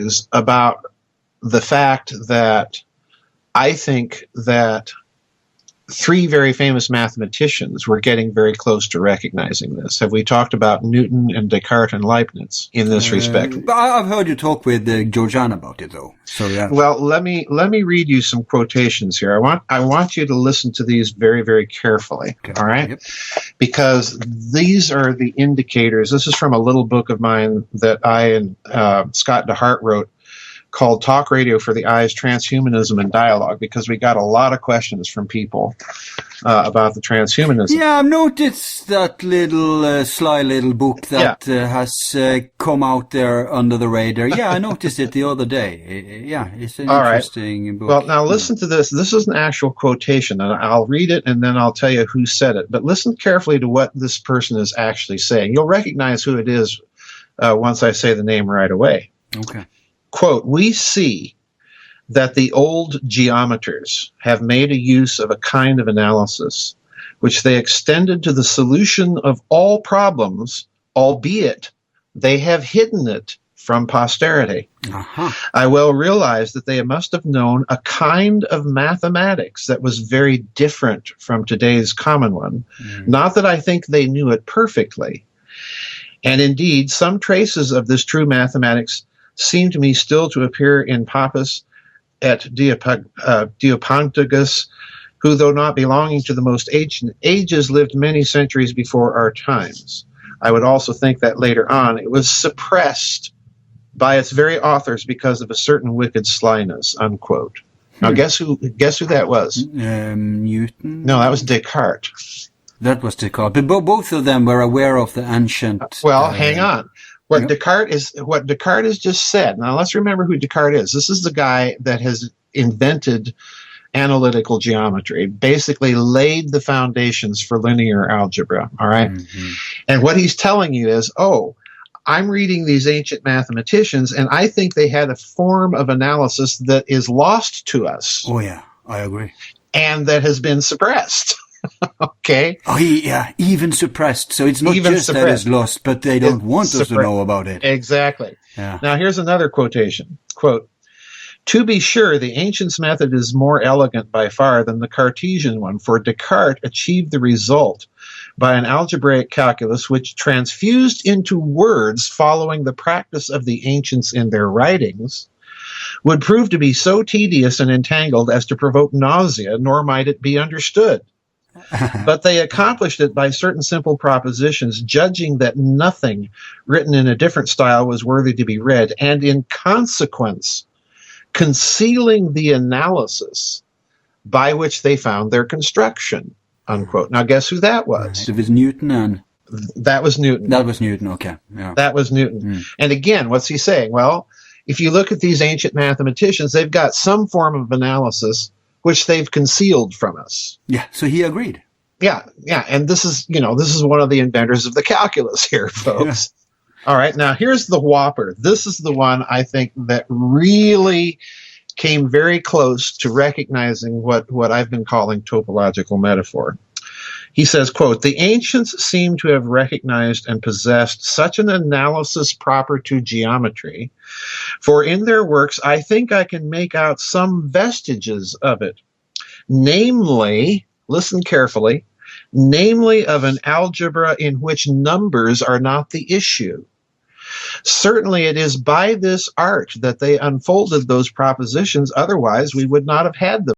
is about the fact that I think that three very famous mathematicians were getting very close to recognizing this. Have we talked about Newton and Descartes and Leibniz in this respect? I've heard you talk with Georgiana about it, though. So yeah. Well, let me read you some quotations here. I want you to listen to these very, very carefully. Okay. All right, yep. Because these are the indicators. This is from a little book of mine that I and Scott DeHart wrote, called Talk Radio for the Eyes, Transhumanism and Dialogue, because we got a lot of questions from people about the transhumanism. Yeah, I've noticed that little sly little book that has come out there under the radar. Yeah, I noticed it the other day. Yeah, it's an interesting book. Well, now listen to this. This is an actual quotation, and I'll read it and then I'll tell you who said it. But listen carefully to what this person is actually saying. You'll recognize who it is once I say the name right away. Okay. Quote, "We see that the old geometers have made a use of a kind of analysis which they extended to the solution of all problems, albeit they have hidden it from posterity. Uh-huh. I well realize that they must have known a kind of mathematics that was very different from today's common one. Not that I think they knew it perfectly. And indeed, some traces of this true mathematics seem to me still to appear in Pappus et Diopantagus, who, though not belonging to the most ancient ages, lived many centuries before our times. I would also think that later on it was suppressed by its very authors because of a certain wicked slyness," unquote. Now, guess who that was? Newton? No, that was Descartes. That was Descartes. But both of them were aware of the ancient... hang on. What Descartes has just said. Now, let's remember who Descartes is. This is the guy that has invented analytical geometry, basically laid the foundations for linear algebra, all right? Mm-hmm. And what he's telling you is, I'm reading these ancient mathematicians, and I think they had a form of analysis that is lost to us. Oh, yeah, I agree. And that has been suppressed. Okay. Oh, yeah, even suppressed. So it's not even just suppressed. That it's lost, but they don't want us to know about it. Exactly. Yeah. Now, here's another quotation. Quote, "To be sure, the ancients' method is more elegant by far than the Cartesian one, for Descartes achieved the result by an algebraic calculus which, transfused into words following the practice of the ancients in their writings, would prove to be so tedious and entangled as to provoke nausea, nor might it be understood. But they accomplished it by certain simple propositions, judging that nothing written in a different style was worthy to be read, and in consequence, concealing the analysis by which they found their construction," unquote. Now, guess who that was? It was Newton and... That was Newton. That was Newton, okay. Yeah. That was Newton. And again, what's he saying? Well, if you look at these ancient mathematicians, they've got some form of analysis which they've concealed from us. Yeah, so he agreed. Yeah, and this is one of the inventors of the calculus here, folks. Yeah. All right, now here's the whopper. This is the one I think that really came very close to recognizing what I've been calling topological metaphor. He says, quote, "The ancients seem to have recognized and possessed such an analysis proper to geometry, for in their works I think I can make out some vestiges of it, namely," listen carefully, "namely of an algebra in which numbers are not the issue. Certainly it is by this art that they unfolded those propositions, otherwise we would not have had them."